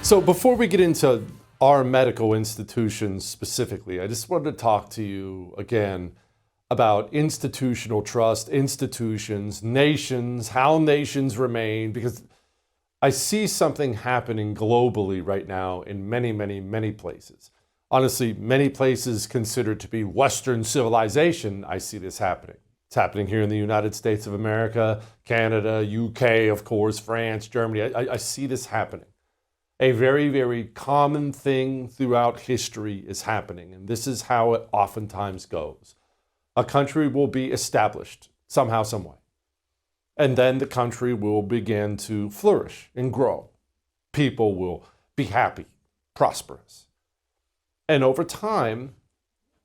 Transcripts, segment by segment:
So before we get into our medical institutions specifically, I just wanted to talk to you again about institutional trust, institutions, nations, how nations remain, because I see something happening globally right now in many, many, many places. Honestly, many places considered to be Western civilization, I see this happening. It's happening here in the United States of America, Canada, UK, of course, France, Germany. I see this happening. A very, very common thing throughout history is happening, and this is how it oftentimes goes. A country will be established somehow, some way, and then the country will begin to flourish and grow. People will be happy, prosperous. And over time,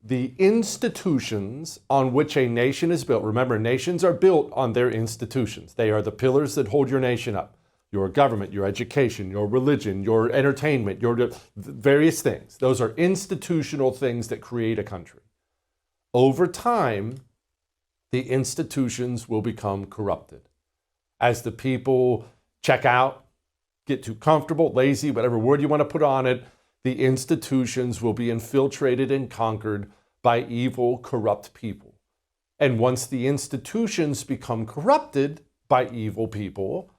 the institutions on which a nation is built, remember, nations are built on their institutions. They are the pillars that hold your nation up. Your government, your education, your religion, your entertainment, your various things. Those are institutional things that create a country. Over time, the institutions will become corrupted. As the people check out, get too comfortable, lazy, whatever word you want to put on it, the institutions will be infiltrated and conquered by evil, corrupt people. And once the institutions become corrupted by evil people,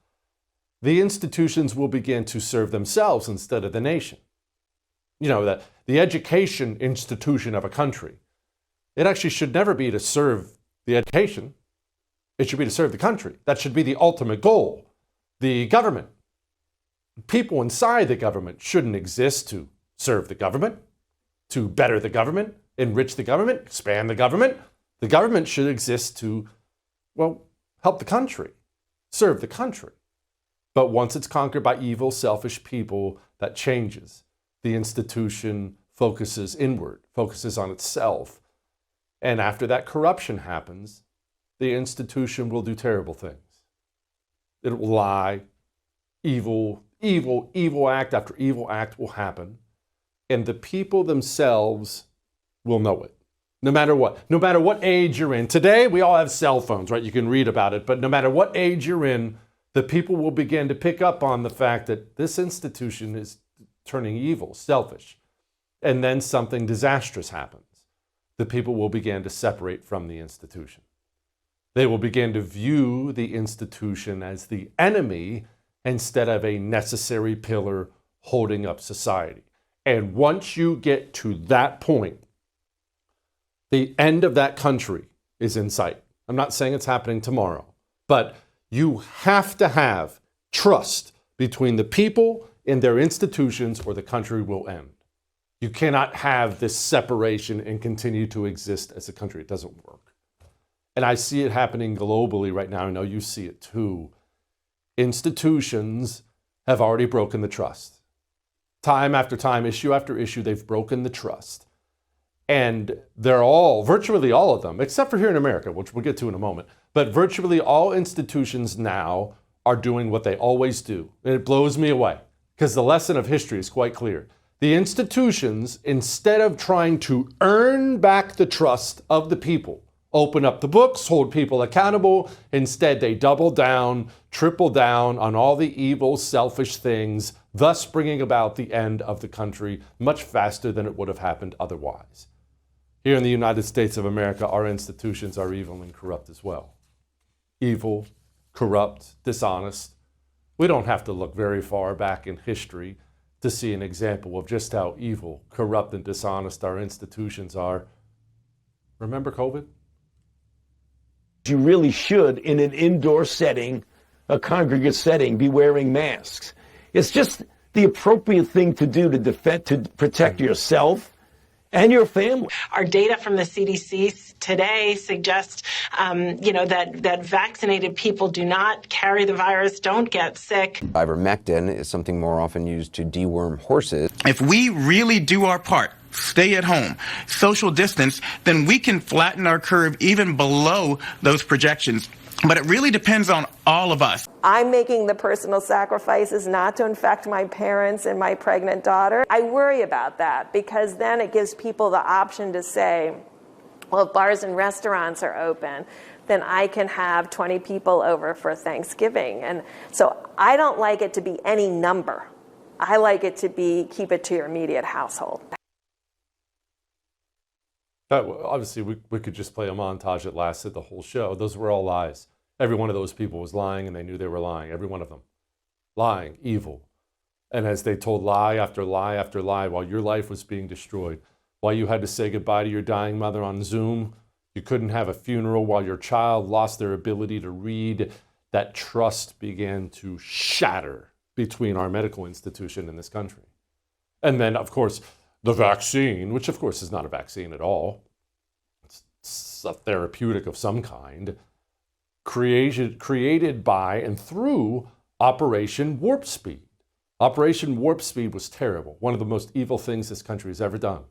the institutions will begin to serve themselves instead of the nation. You know, the education institution of a country, it actually should never be to serve the education. It should be to serve the country. That should be the ultimate goal. The government, people inside the government shouldn't exist to serve the government, to better the government, enrich the government, expand the government. The government should exist to, well, help the country, serve the country. But once it's conquered by evil, selfish people, that changes. The institution focuses inward, focuses on itself. And after that corruption happens, the institution will do terrible things. It will lie. Evil act after evil act will happen. And the people themselves will know it. No matter what age you're in. Today, we all have cell phones, right? You can read about it. But no matter what age you're in, the people will begin to pick up on the fact that this institution is turning evil, selfish, and then something disastrous happens. The people will begin to separate from the institution. They will begin to view the institution as the enemy instead of a necessary pillar holding up society. And once you get to that point, the end of that country is in sight. I'm not saying it's happening tomorrow, but you have to have trust between the people and their institutions or the country will end. You cannot have this separation and continue to exist as a country. It doesn't work. And I see it happening globally right now. I know you see it too. Institutions have already broken the trust. Time after time, issue after issue, they've broken the trust. And they're all, virtually all of them, except for here in America, which we'll get to in a moment, but virtually all institutions now are doing what they always do. And it blows me away because the lesson of history is quite clear. The institutions, instead of trying to earn back the trust of the people, open up the books, hold people accountable, instead they double down, triple down on all the evil, selfish things, thus bringing about the end of the country much faster than it would have happened otherwise. Here in the United States of America, our institutions are evil and corrupt as well. Evil, corrupt, dishonest. We don't have to look very far back in history to see an example of just how evil, corrupt, and dishonest our institutions are. Remember COVID? You really should, in an indoor setting, a congregate setting, be wearing masks. It's just the appropriate thing to do to protect yourself and your family. Our data from the CDC today suggests, that vaccinated people do not carry the virus, don't get sick. Ivermectin is something more often used to deworm horses. If we really do our part, stay at home, social distance, then we can flatten our curve even below those projections. But it really depends on all of us. I'm making the personal sacrifices not to infect my parents and my pregnant daughter. I worry about that because then it gives people the option to say, well, if bars and restaurants are open, then I can have 20 people over for Thanksgiving. And so I don't like it to be any number. I like it to be keep it to your immediate household. Obviously, we could just play a montage that lasted the whole show. Those were all lies. Every one of those people was lying, and they knew they were lying. Every one of them. Lying, evil. And as they told lie after lie after lie while your life was being destroyed, while you had to say goodbye to your dying mother on Zoom, you couldn't have a funeral while your child lost their ability to read, that trust began to shatter between our medical institution and this country. And then, of course, the vaccine, which of course is not a vaccine at all, it's a therapeutic of some kind, created by and through Operation Warp Speed. Operation Warp Speed was terrible, one of the most evil things this country has ever done.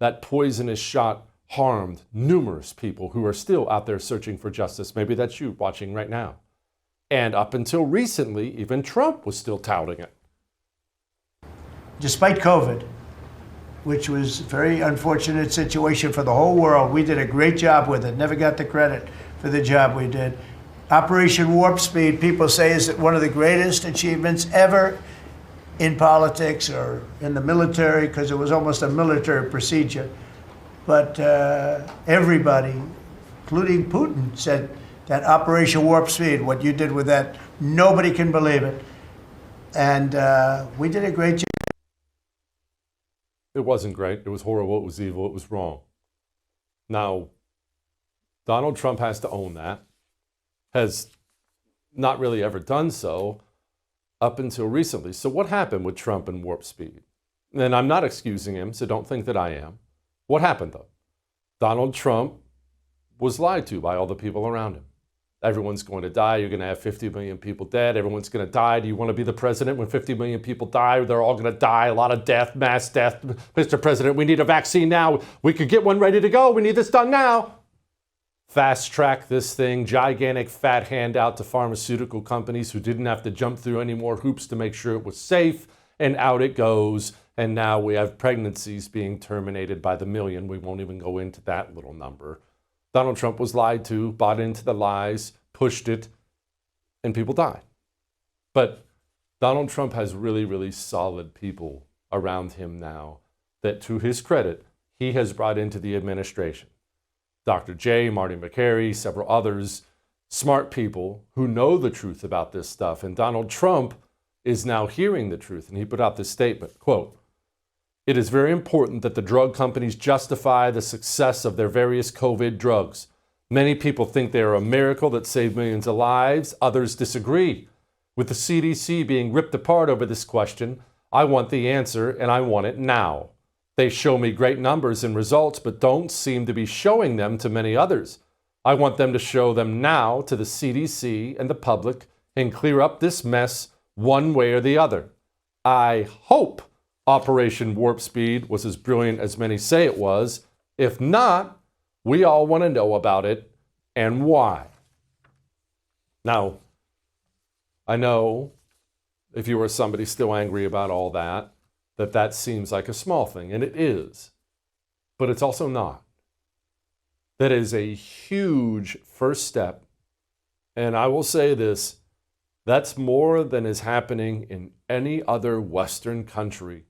That poisonous shot harmed numerous people who are still out there searching for justice. Maybe that's you watching right now. And up until recently, even Trump was still touting it. Despite COVID, which was a very unfortunate situation for the whole world, we did a great job with it. Never got the credit for the job we did. Operation Warp Speed, people say, is one of the greatest achievements ever in politics or in the military, because it was almost a military procedure. But everybody, including Putin, said that Operation Warp Speed, what you did with that, nobody can believe it. And we did a great job. It wasn't great. It was horrible. It was evil. It was wrong. Now, Donald Trump has to own that. Has not really ever done so up until recently. So what happened with Trump and Warp Speed? And I'm not excusing him, so don't think that I am. What happened, though? Donald Trump was lied to by all the people around him. Everyone's going to die. You're going to have 50 million people dead. Everyone's going to die. Do you want to be the president when 50 million people die? They're all going to die. A lot of death, mass death. Mr. President, we need a vaccine now. We could get one ready to go. We need this done now. Fast track this thing. Gigantic fat handout to pharmaceutical companies who didn't have to jump through any more hoops to make sure it was safe. And out it goes. And now we have pregnancies being terminated by the million. We won't even go into that little number. Donald Trump was lied to, bought into the lies, pushed it, and people died. But Donald Trump has really, really solid people around him now that, to his credit, he has brought into the administration. Dr. J, Marty McCary, several others, smart people who know the truth about this stuff. And Donald Trump is now hearing the truth. And he put out this statement, quote, "It is very important that the drug companies justify the success of their various COVID drugs. Many people think they are a miracle that saved millions of lives. Others disagree. With the CDC being ripped apart over this question, I want the answer, and I want it now. They show me great numbers and results, but don't seem to be showing them to many others. I want them to show them now to the CDC and the public and clear up this mess one way or the other. I hope Operation Warp Speed was as brilliant as many say it was. If not, we all want to know about it and why." Now, I know if you are somebody still angry about all that, that seems like a small thing, and it is, but it's also not. That is a huge first step, and I will say this, that's more than is happening in any other Western country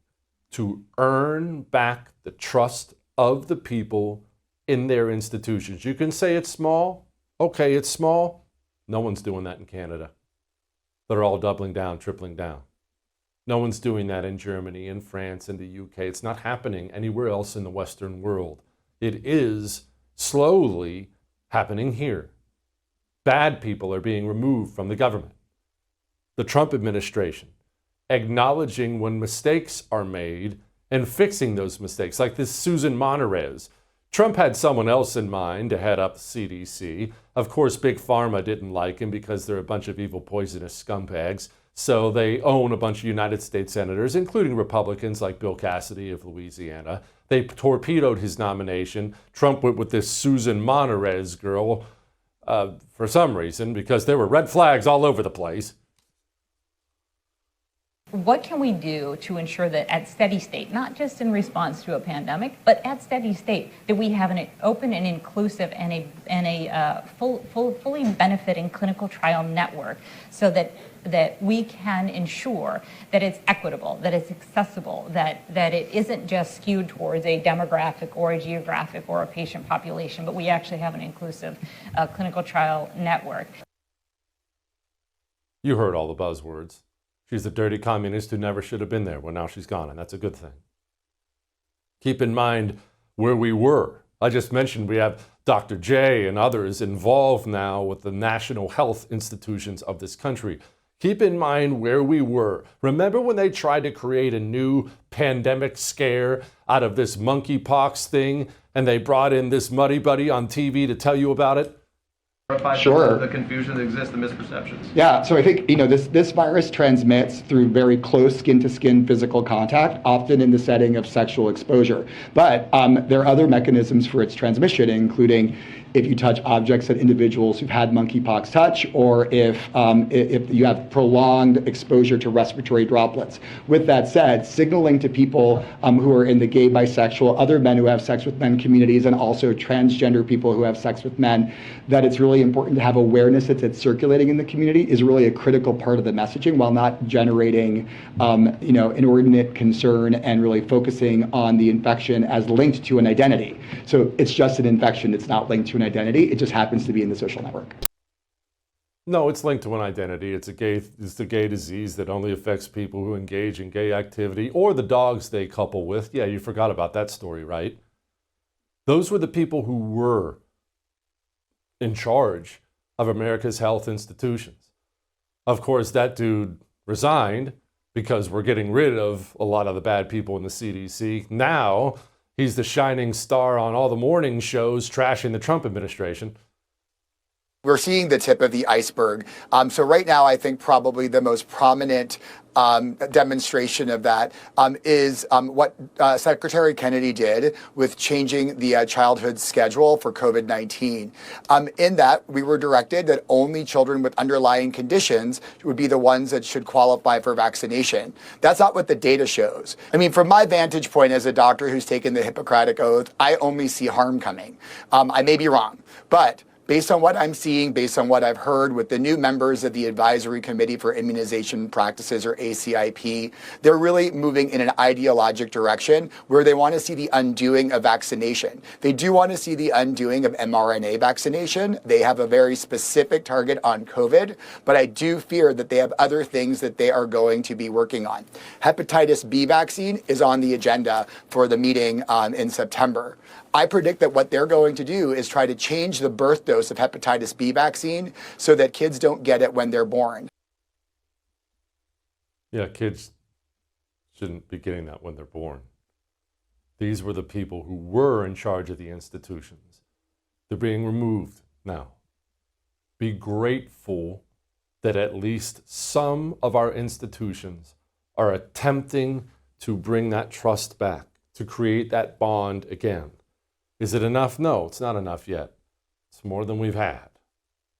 to earn back the trust of the people in their institutions. You can say it's small. Okay, it's small. No one's doing that in Canada. They're all doubling down, tripling down. No one's doing that in Germany, in France, in the UK. It's not happening anywhere else in the Western world. It is slowly happening here. Bad people are being removed from the government. The Trump administration acknowledging when mistakes are made and fixing those mistakes, like this Susan Monterez. Trump had someone else in mind to head up the CDC. Of course, Big Pharma didn't like him because they're a bunch of evil, poisonous scumbags. So they own a bunch of United States senators, including Republicans like Bill Cassidy of Louisiana. They torpedoed his nomination. Trump went with this Susan Monterez girl for some reason, because there were red flags all over the place. What can we do to ensure that at steady state, not just in response to a pandemic, but at steady state, that we have an open and inclusive and a fully benefiting clinical trial network, so that we can ensure that it's equitable, that it's accessible, that it isn't just skewed towards a demographic or a geographic or a patient population, but we actually have an inclusive clinical trial network. You heard all the buzzwords. She's a dirty communist who never should have been there. Well, now she's gone, and that's a good thing. Keep in mind where we were. I just mentioned we have Dr. J and others involved now with the national health institutions of this country. Keep in mind where we were. Remember when they tried to create a new pandemic scare out of this monkeypox thing, and they brought in this muddy buddy on TV to tell you about it? Sure. The confusion that exists, the misperceptions. Yeah, so I think, this virus transmits through very close skin-to-skin physical contact, often in the setting of sexual exposure. But there are other mechanisms for its transmission, including if you touch objects that individuals who've had monkeypox touch, or if you have prolonged exposure to respiratory droplets. With that said, signaling to people who are in the gay, bisexual, other men who have sex with men communities, and also transgender people who have sex with men, that it's really important to have awareness that it's circulating in the community is really a critical part of the messaging, while not generating inordinate concern and really focusing on the infection as linked to an identity. So it's just an infection, it's not linked to an identity, it just happens to be in the social network. No, it's linked to an identity. It's the gay disease that only affects people who engage in gay activity or the dogs they couple with. Yeah, you forgot about that story, right? Those were the people who were in charge of America's health institutions. Of course, that dude resigned because we're getting rid of a lot of the bad people in the CDC. Now he's the shining star on all the morning shows trashing the Trump administration. We're seeing the tip of the iceberg. So right now, I think probably the most prominent demonstration of that is what Secretary Kennedy did with changing the childhood schedule for COVID-19. In that, we were directed that only children with underlying conditions would be the ones that should qualify for vaccination. That's not what the data shows. I mean, from my vantage point as a doctor who's taken the Hippocratic Oath, I only see harm coming. I may be wrong, but based on what I'm seeing, based on what I've heard with the new members of the Advisory Committee for Immunization Practices, or ACIP, they're really moving in an ideologic direction where they want to see the undoing of vaccination. They do want to see the undoing of mRNA vaccination. They have a very specific target on COVID, but I do fear that they have other things that they are going to be working on. Hepatitis B vaccine is on the agenda for the meeting in September. I predict that what they're going to do is try to change the birth dose of hepatitis B vaccine so that kids don't get it when they're born. Yeah, kids shouldn't be getting that when they're born. These were the people who were in charge of the institutions. They're being removed now. Be grateful that at least some of our institutions are attempting to bring that trust back, to create that bond again. Is it enough? No, it's not enough yet. It's more than we've had.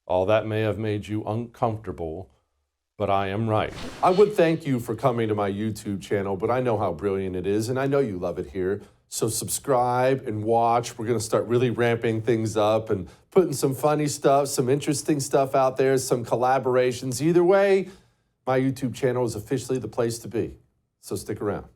All that may have made you uncomfortable, but I am right. I would thank you for coming to my YouTube channel, but I know how brilliant it is, and I know you love it here. So subscribe and watch. We're going to start really ramping things up and putting some funny stuff, some interesting stuff out there, some collaborations. Either way, my YouTube channel is officially the place to be. So stick around.